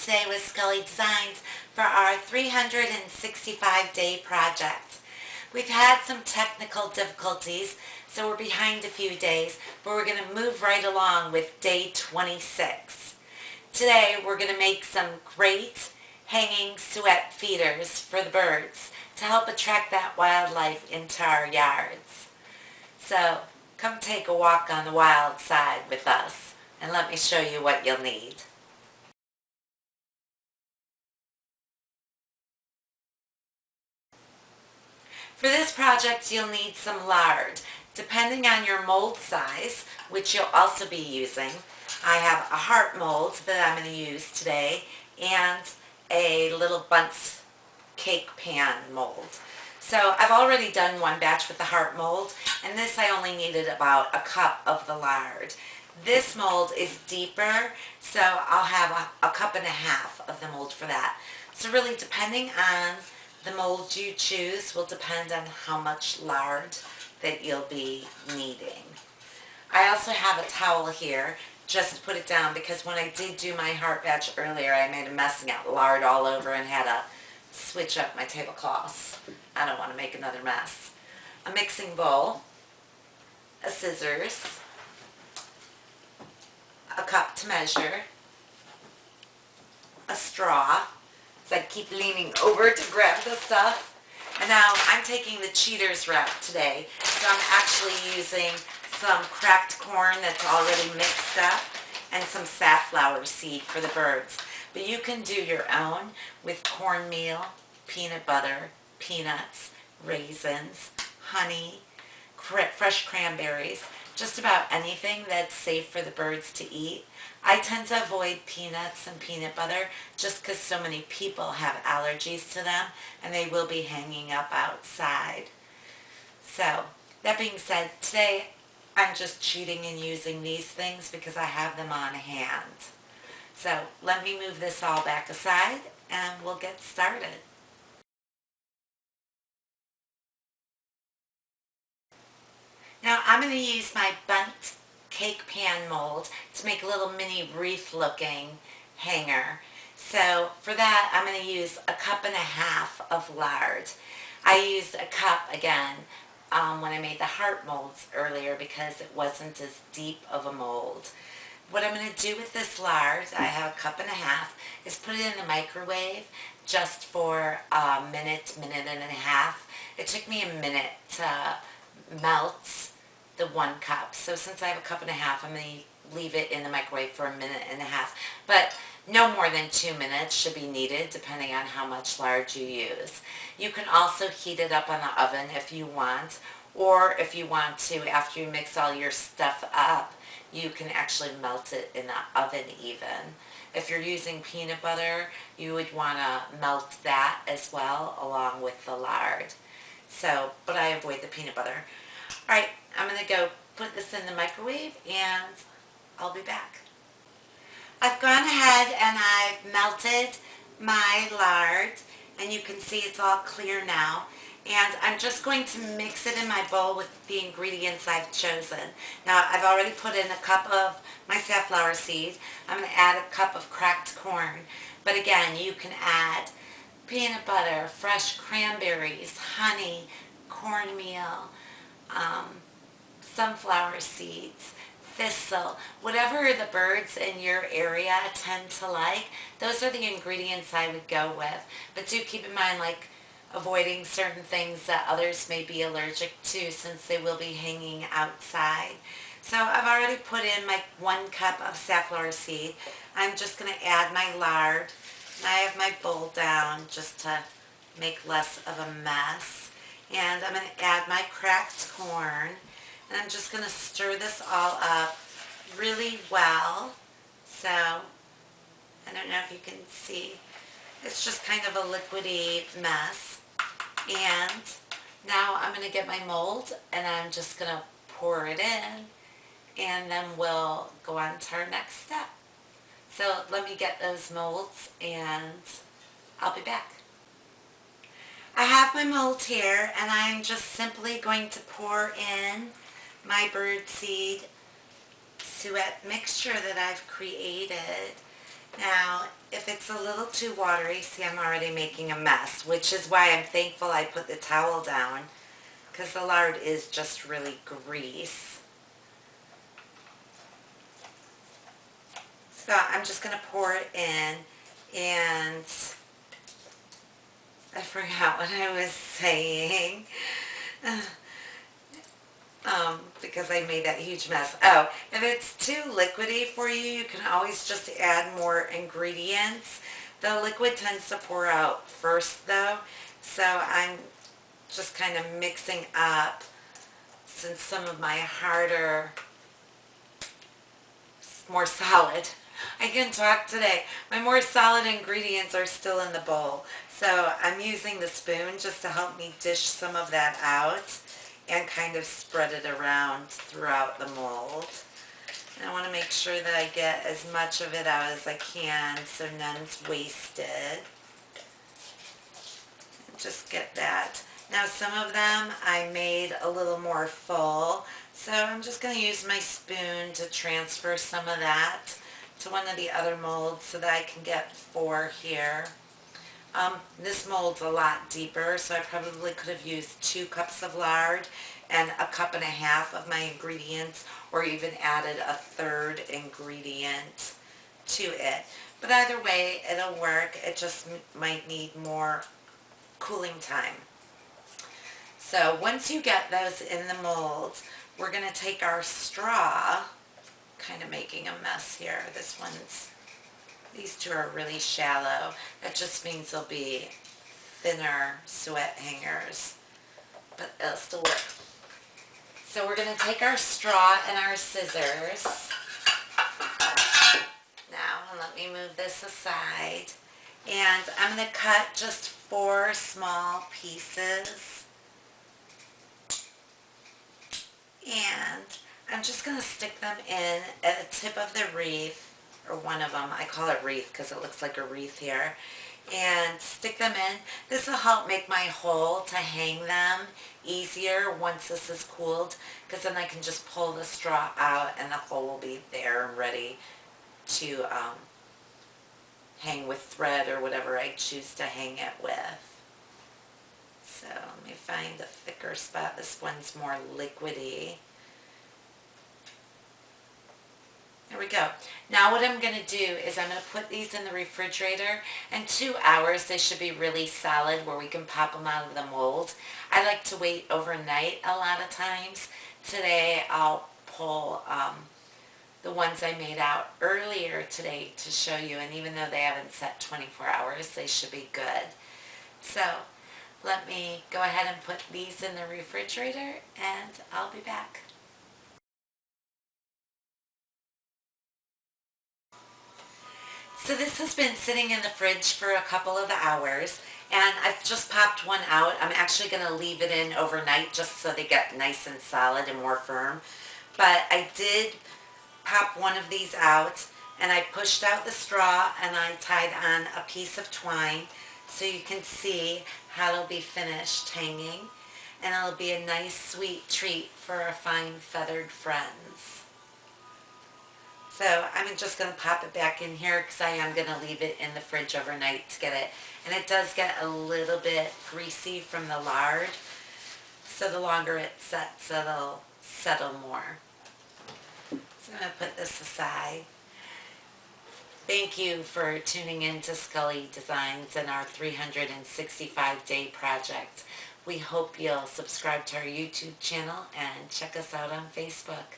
today with Skully Designs for our 365-day project. We've had some technical difficulties, so we're behind a few days, but we're going to move right along with day 26. Today we're going to make some great hanging suet feeders for the birds to help attract that wildlife into our yards. So come take a walk on the wild side with us and let me show you what you'll need. For this project, you'll need some lard. Depending on your mold size, which you'll also be using, I have a heart mold that I'm going to use today and a little bundt cake pan mold. So I've already done one batch with the heart mold, and this I only needed about a cup of the lard. This mold is deeper, so I'll have a cup and a half of the mold for that. So really, depending on the mold you choose will depend on how much lard that you'll be needing. I also have a towel here just to put it down because when I did do my heart batch earlier, I made a mess and got lard all over and had to switch up my tablecloths. I don't want to make another mess. A mixing bowl, a scissors, a cup to measure, a straw. So I keep leaning over to grab the stuff. And now I'm taking the cheaters wrap today. So I'm actually using some cracked corn that's already mixed up and some safflower seed for the birds. But you can do your own with cornmeal, peanut butter, peanuts, raisins, honey, fresh cranberries, just about anything that's safe for the birds to eat. I tend to avoid peanuts and peanut butter just because so many people have allergies to them and they will be hanging up outside. So that being said, today I'm just cheating and using these things because I have them on hand. So let me move this all back aside and we'll get started. Now I'm going to use my bundt cake pan mold to make a little mini wreath looking hanger. So for that I'm going to use a cup and a half of lard. I used a cup again when I made the heart molds earlier because it wasn't as deep of a mold. What I'm going to do with this lard, I have a cup and a half, is put it in the microwave just for a minute, minute and a half. It took me a minute to melt the 1 cup. So since I have a cup and a half, I'm going to leave it in the microwave for a minute and a half. But no more than 2 minutes should be needed depending on how much lard you use. You can also heat it up on the oven if you want, or if you want to, after you mix all your stuff up, you can actually melt it in the oven even. If you're using peanut butter, you would want to melt that as well along with the lard. So, but I avoid the peanut butter. Alright, I'm going to go put this in the microwave and I'll be back. I've gone ahead and I've melted my lard and you can see it's all clear now. And I'm just going to mix it in my bowl with the ingredients I've chosen. Now I've already put in a cup of my safflower seed. I'm going to add a cup of cracked corn. But again, you can add peanut butter, fresh cranberries, honey, cornmeal, sunflower seeds, thistle, whatever the birds in your area tend to like, those are the ingredients I would go with. But do keep in mind, like, avoiding certain things that others may be allergic to since they will be hanging outside. So I've already put in my 1 cup of safflower seed. I'm just going to add my lard. I have my bowl down just to make less of a mess. And I'm going to add my cracked corn. And I'm just going to stir this all up really well. So, I don't know if you can see. It's just kind of a liquidy mess. And now I'm going to get my mold and I'm just going to pour it in. And then we'll go on to our next step. So let me get those molds and I'll be back. I have my mold here and I'm just simply going to pour in my birdseed suet mixture that I've created. Now if it's a little too watery, see, I'm already making a mess, which is why I'm thankful I put the towel down, because the lard is just really grease. So I'm just going to pour it in, and I forgot what I was saying. Because I made that huge mess. Oh, if it's too liquidy for you, you can always just add more ingredients. The liquid tends to pour out first though, so I'm just kind of mixing up, since some of my harder, more solid, I can talk today, my more solid ingredients are still in the bowl. So I'm using the spoon just to help me dish some of that out and kind of spread it around throughout the mold. And I want to make sure that I get as much of it out as I can so none's wasted. Just get that. Now some of them I made a little more full, so I'm just going to use my spoon to transfer some of that to one of the other molds so that I can get 4 here. This mold's a lot deeper, so I probably could have used 2 cups of lard and 1.5 cups of my ingredients, or even added a 3rd ingredient to it. But either way, it'll work. It just might need more cooling time. So once you get those in the molds, we're going to take our straw, kind of making a mess here. These 2 are really shallow. That just means they'll be thinner Suet hangers, but it'll still work. So we're going to take our straw and our scissors. Now, let me move this aside. And I'm going to cut just 4 small pieces. And I'm just going to stick them in at the tip of the wreath, or one of them. I call it wreath because it looks like a wreath here. And stick them in. This will help make my hole to hang them easier once this is cooled, because then I can just pull the straw out and the hole will be there and ready to hang with thread or whatever I choose to hang it with. So let me find a thicker spot. This one's more liquidy. There we go. Now what I'm going to do is I'm going to put these in the refrigerator. In 2 hours they should be really solid where we can pop them out of the mold. I like to wait overnight a lot of times. Today I'll pull the ones I made out earlier today to show you, and even though they haven't set 24 hours, they should be good. So let me go ahead and put these in the refrigerator and I'll be back. So this has been sitting in the fridge for a couple of hours, and I've just popped one out. I'm actually going to leave it in overnight just so they get nice and solid and more firm. But I did pop one of these out, and I pushed out the straw and I tied on a piece of twine so you can see how it'll be finished hanging, and it'll be a nice sweet treat for our fine feathered friends. So I'm just going to pop it back in here because I am going to leave it in the fridge overnight to get it. And it does get a little bit greasy from the lard, so the longer it sets, it'll settle more. So I'm going to put this aside. Thank you for tuning in to Skully Designs and our 365-day project. We hope you'll subscribe to our YouTube channel and check us out on Facebook.